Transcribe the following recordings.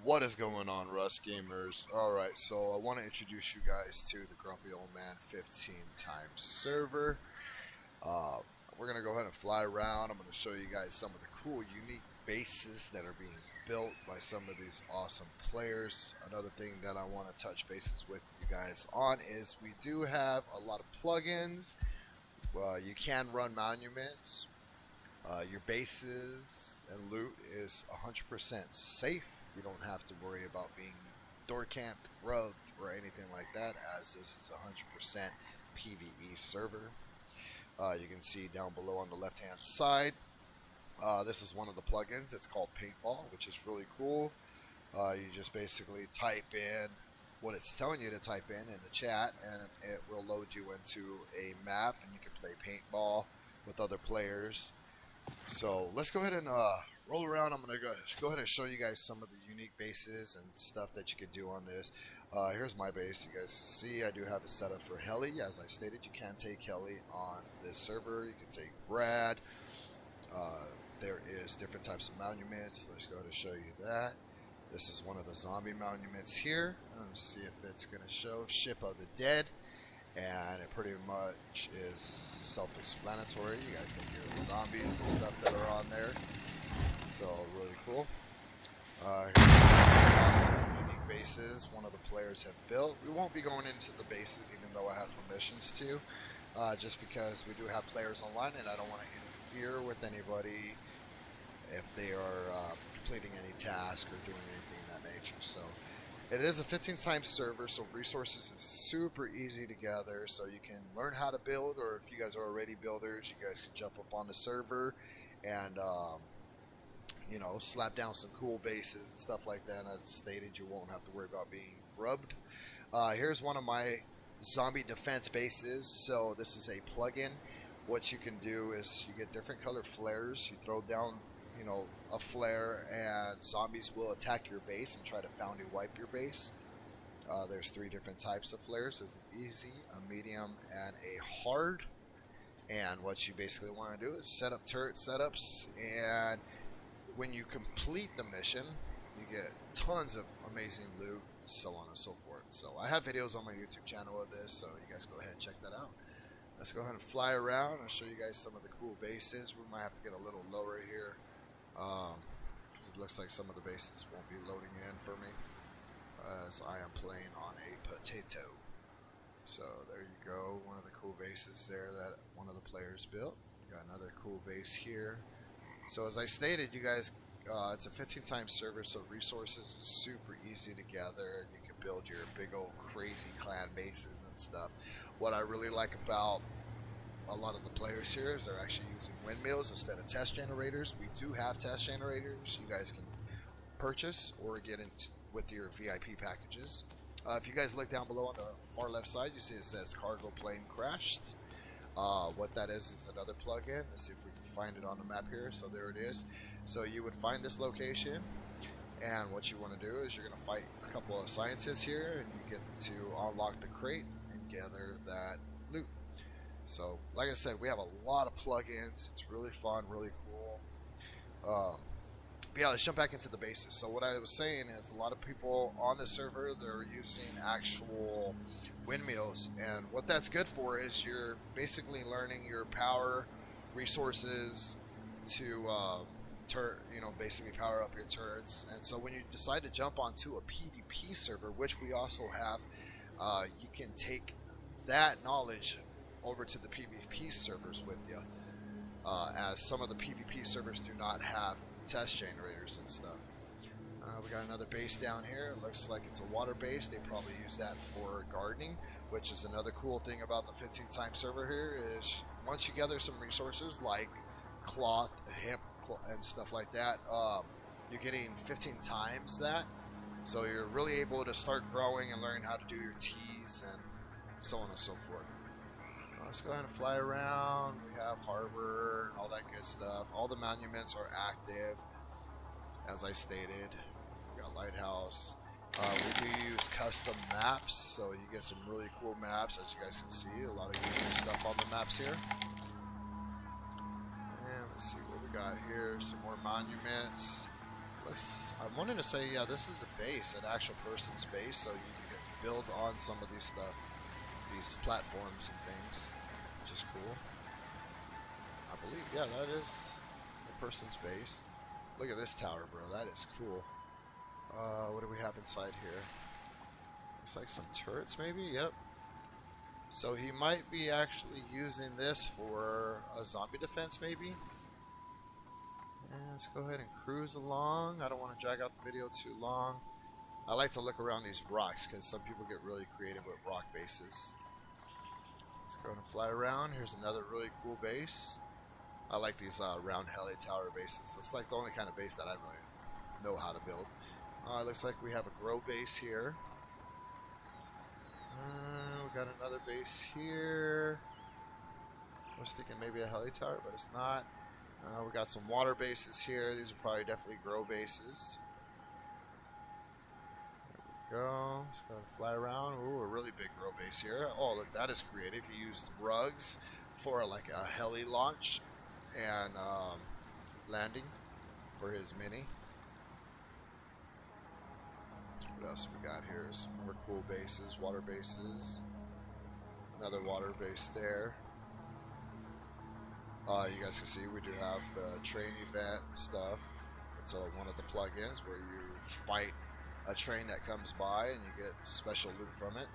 What is going on, Rust Gamers? Alright, so I want to introduce you guys to the Grumpy Old Man 15 times server. Uh, we're going to go ahead and fly around. I'm going to show you guys some of the cool, unique bases that are being built by some of these awesome players. Another thing that I want to touch bases with you guys on is we do have a lot of plugins. You can run monuments. Your bases and loot is 100% safe. You don't have to worry about being door camped, rubbed, or anything like that, as this is a 100% PvE server. You can see down below on the left hand side, this is one of the plugins. It's called Paintball, which is really cool. You just basically type in what it's telling you to type in the chat, and it will load you into a map, and you can play paintball with other players. So let's go ahead and roll around. I'm going to go ahead and show you guys some of the unique bases and stuff that you can do on this. Here's my base. You guys see I do have it set up for heli. As I stated, you can take heli on this server. You can take Brad. There is different types of monuments. Let's go ahead and show you that. This is one of the zombie monuments here. Let's see if it's going to show Ship of the Dead. And it pretty much is self-explanatory. You guys can hear the zombies and stuff that are on there. So really cool. Awesome unique bases one of the players have built. We won't be going into the bases even though I have permissions to, just because we do have players online and I don't want to interfere with anybody if they are completing any task or doing anything of that nature. So it is a 15 times server, so resources is super easy to gather, so you can learn how to build, or if you guys are already builders, you guys can jump up on the server and you know, slap down some cool bases and stuff like that. As stated, you won't have to worry about being rubbed. Here's one of my zombie defense bases. So this is a plugin. What you can do is you get different color flares. You throw down, you know, a flare, and zombies will attack your base and try to foundry wipe your base. There's 3 different types of flares. There's an easy, a medium, and a hard. And what you basically want to do is set up turret setups, and when you complete the mission, you get tons of amazing loot, so on and so forth. So I have videos on my YouTube channel of this, so you guys go ahead and check that out. Let's go ahead and fly around and show you guys some of the cool bases. We might have to get a little lower here, because it looks like some of the bases won't be loading in for me, as I am playing on a potato. So there you go, one of the cool bases there that one of the players built. Got another cool base here. So as I stated, you guys, it's a 15 times server, so resources is super easy to gather. You can build your big old crazy clan bases and stuff. What I really like about a lot of the players here is they're actually using windmills instead of test generators. We do have test generators you guys can purchase or get in with your VIP packages. If you guys look down below on the far left side, you see it says cargo plane crashed. What that is another plugin. Let's see if we can find it on the map here. So there it is. So you would find this location, and what you want to do is you're going to fight a couple of scientists here, and you get to unlock the crate and gather that loot. So like I said, we have a lot of plugins. It's really fun, really cool. But yeah, let's jump back into the bases. So what I was saying is a lot of people on the server, they're using actual windmills, and what that's good for is you're basically learning your power resources to basically power up your turrets. And so when you decide to jump onto a PvP server, which we also have, you can take that knowledge over to the PvP servers with you, as some of the PvP servers do not have test generators and stuff. We got another base down here. It looks like it's a water base. They probably use that for gardening, which is another cool thing about the 15 times server here is once you gather some resources like cloth, hemp, and stuff like that, you're getting 15 times that. So you're really able to start growing and learn how to do your teas and so on and so forth. Let's go ahead and fly around. We have harbor and all that good stuff. All the monuments are active, as I stated. We got lighthouse. We do use custom maps, so you get some really cool maps, as you guys can see. A lot of unique stuff on the maps here. And let's see what we got here. Some more monuments. I'm wanting to say, yeah, this is a base, an actual person's base, so you can build on some of these stuff, these platforms and things, which is cool. I believe, yeah, that is a person's base. Look at this tower, bro. That is cool. What do we have inside here? Looks like some turrets, maybe. Yep. So he might be actually using this for a zombie defense, maybe. And let's go ahead and cruise along. I don't want to drag out the video too long. I like to look around these rocks because some people get really creative with rock bases. Let's go and fly around. Here's another really cool base. I like these round heli tower bases. That's like the only kind of base that I really know how to build. Looks like we have a grow base here. We got another base here. I was thinking maybe a heli tower, but it's not. We got some water bases here. These are probably definitely grow bases. There we go. Just gotta fly around. Ooh, a really big grow base here. Oh, look, that is creative. He used rugs for like a heli launch and landing for his mini. What else we got here? Some more cool bases, water bases. Another water base there. You guys can see we do have the train event stuff. It's one of the plugins where you fight a train that comes by and you get special loot from it.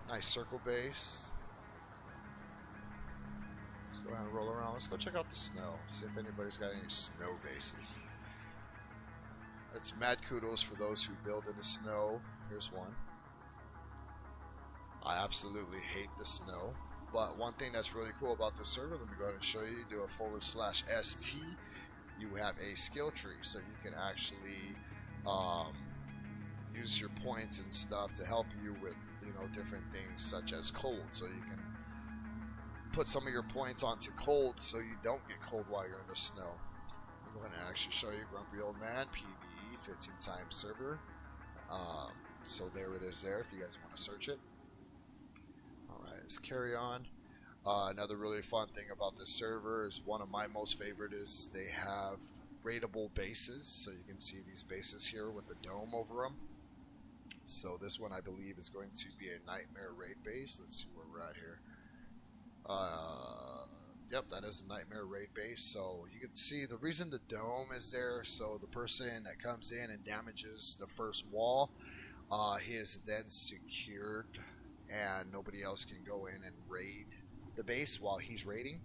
Nice circle base. Let's go ahead and roll around. Let's go check out the snow. See if anybody's got any snow bases. It's mad kudos for those who build in the snow. Here's one. I absolutely hate the snow. But one thing that's really cool about this server, let me go ahead and show you. You do a /ST. You have a skill tree, so you can actually use your points and stuff to help you with, you know, different things such as cold. So you can put some of your points onto cold, so you don't get cold while you're in the snow. I'm going to actually show you Grumpy Old Man PvE 15 times server. So there it is there if you guys want to search it. Alright, let's carry on. Another really fun thing about this server is one of my most favorite is they have raidable bases. So you can see these bases here with the dome over them. So this one I believe is going to be a Nightmare raid base. Let's see where we're at here. Yep, that is a Nightmare raid base. So you can see the reason the dome is there, so the person that comes in and damages the first wall, he is then secured and nobody else can go in and raid the base while he's raiding,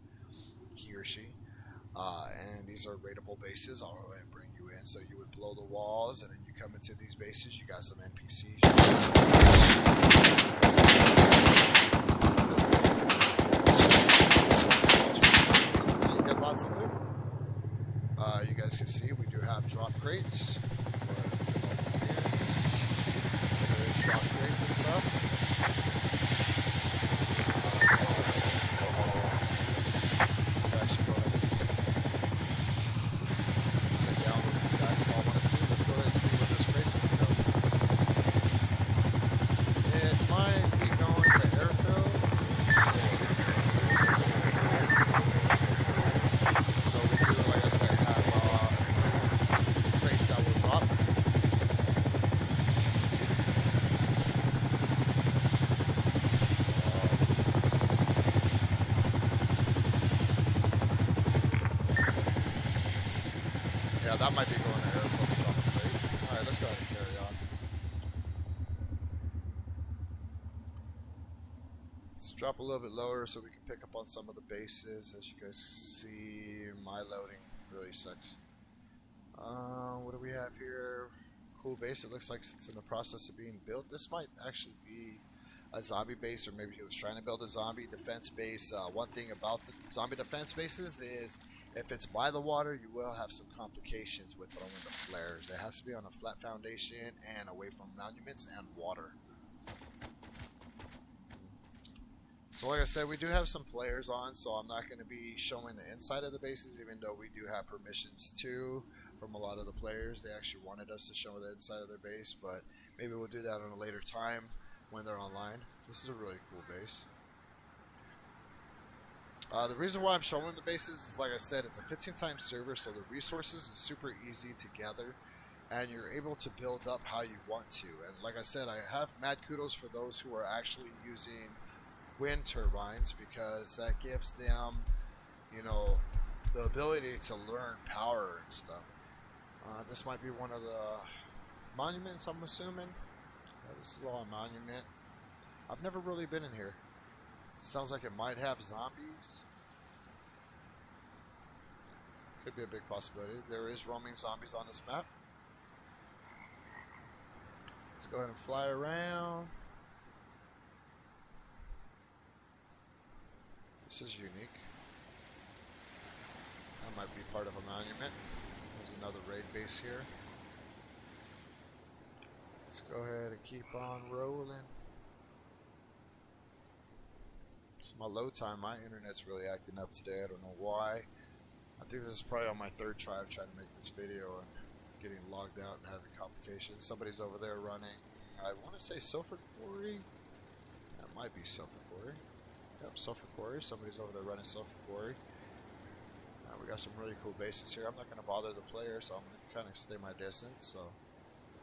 he or she. And these are raidable bases. I'll go ahead and bring you in. So you would blow the walls and then you come into these bases, you got some NPCs. You get lots of loot. You guys can see we do have drop crates. So there's drop crates and stuff. Yeah, that might be going to airport. Alright, let's go ahead and carry on. Let's drop a little bit lower so we can pick up on some of the bases. As you guys see, my loading really sucks. What do we have here? Cool base. It looks like it's in the process of being built. This might actually be a zombie base, or maybe he was trying to build a zombie defense base. One thing about the zombie defense bases is if it's by the water, you will have some complications with throwing the flares. It has to be on a flat foundation and away from monuments and water. So like I said, we do have some players on, so I'm not going to be showing the inside of the bases, even though we do have permissions to from a lot of the players. They actually wanted us to show the inside of their base, but maybe we'll do that on a later time when they're online. This is a really cool base. The reason why I'm showing the bases is, like I said, it's a 15-time server, so the resources is super easy to gather, and you're able to build up how you want to. And like I said, I have mad kudos for those who are actually using wind turbines, because that gives them, you know, the ability to learn power and stuff. This might be one of the monuments, I'm assuming. This is all a monument. I've never really been in here. Sounds like it might have zombies. Could be a big possibility. There is roaming zombies on this map. Let's go ahead and fly around. This is unique. That might be part of a monument. There's another raid base here. Let's go ahead and keep on rolling. It's my load time. My internet's really acting up today. I don't know why. I think this is probably on my third try of trying to make this video and getting logged out and having complications. Somebody's over there running, I want to say Sulfur Quarry. That might be Sulfur Quarry. Yep, Sulfur Quarry. Somebody's over there running Sulfur Quarry. We got some really cool bases here. I'm not going to bother the player, so I'm going to kind of stay my distance. So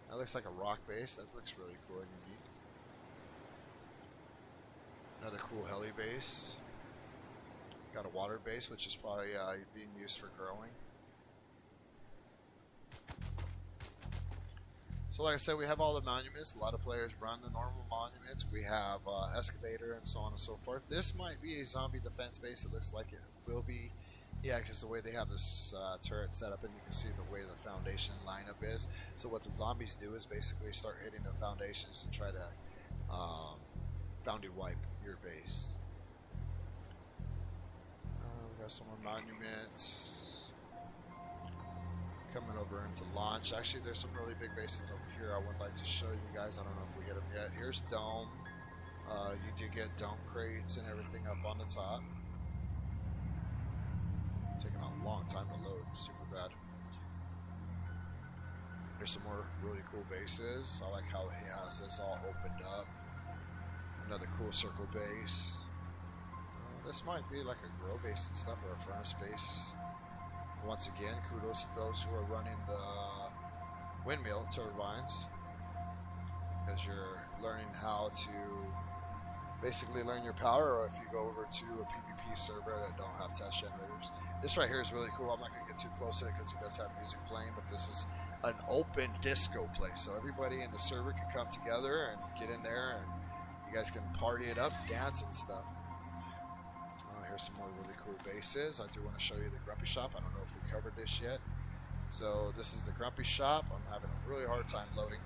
that looks like a rock base. That looks really cool and unique. Another cool heli base. Got a water base, which is probably being used for growing. So like I said, we have all the monuments. A lot of players run the normal monuments. We have excavator and so on and so forth. This might be a zombie defense base. It looks like it will be. Yeah, because the way they have this turret set up, and you can see the way the foundation lineup is. So what the zombies do is basically start hitting the foundations and try to foundry wipe your base. We got some more monuments. Coming over into launch. Actually, there's some really big bases over here I would like to show you guys. I don't know if we hit them yet. Here's Dome. You do get dome crates and everything up on the top. Taking a long time to load, super bad. There's some more really cool bases. I like how he has this all opened up. Another cool circle base. This might be like a grow base and stuff, or a furnace base. Once again, kudos to those who are running the windmill turbines, because you're learning how to basically learn your power, or if you go over to a PvP server that don't have test generators. This right here is really cool. I'm not going to get too close to it because it does have music playing, but this is an open disco place, so everybody in the server can come together and get in there, and you guys can party it up, dance and stuff. Here's some more really cool bases. I do want to show you the Grumpy Shop. I don't know if we covered this yet. So this is the Grumpy Shop. I'm having a really hard time loading.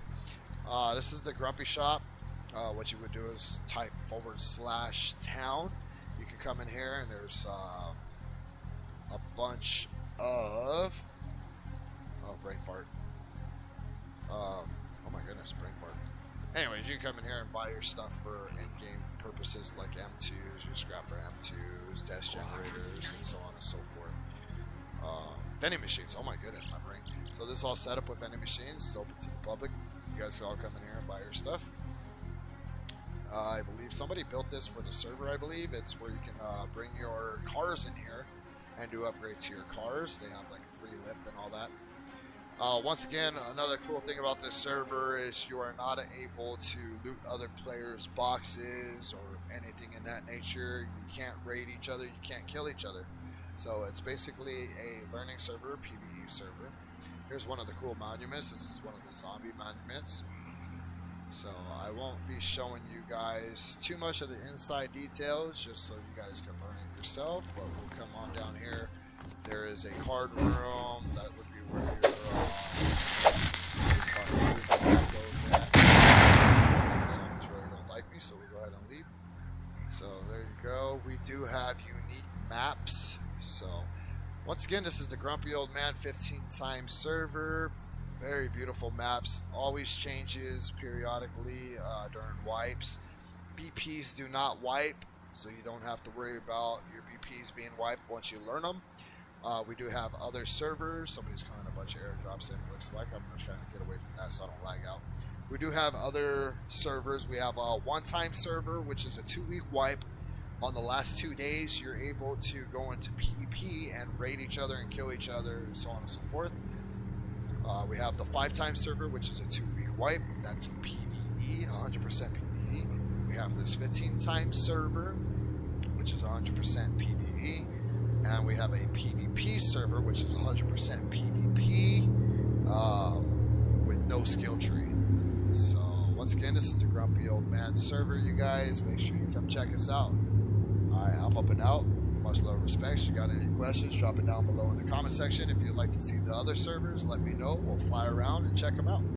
This is the Grumpy Shop. What you would do is type /town. You can come in here, and there's a bunch of brain fart. Oh my goodness, brain fart. Anyways, you can come in here and buy your stuff for in-game purposes like M2s, your scrap for M2s, test generators, and so on and so forth. Vending machines, oh my goodness, my brain. So this is all set up with vending machines. It's open to the public. You guys can all come in here and buy your stuff. I believe somebody built this for the server, I believe. It's where you can bring your cars in here and do upgrades to your cars. They have like a free lift and all that. Once again, another cool thing about this server is you are not able to loot other players' boxes or anything in that nature. You can't raid each other. You can't kill each other. So it's basically a learning server, PvE server. Here's one of the cool monuments. This is one of the zombie monuments. So I won't be showing you guys too much of the inside details, just so you guys can learn it yourself. But we'll come on down here. There is a card room. That would be where your stuff goes at. Zombies really don't like me, so we'll go ahead and leave. So there you go. We do have unique maps. So once again, this is the Grumpy Old Man 15-time server. Very beautiful maps. Always changes periodically during wipes. BPs do not wipe, so you don't have to worry about your BPs being wiped once you learn them. We do have other servers. Somebody's calling a bunch of airdrops in, it looks like. I'm trying to get away from that so I don't lag out. We do have other servers. We have a one-time server, which is a 2-week wipe. On the last 2 days, you're able to go into PvP and raid each other and kill each other, so on and so forth. We have the 5-time server, which is a 2-week wipe. That's PvE, 100% PvE. We have this 15-time server, which is 100% PvE. And we have a PvP server, which is 100% PvP with no skill tree. So, once again, this is the Grumpy Old Man server, you guys. Make sure you come check us out. Alright, I'm up and out. Much love and respect. If you got any questions, drop it down below in the comment section. If you'd like to see the other servers, let me know. We'll fly around and check them out.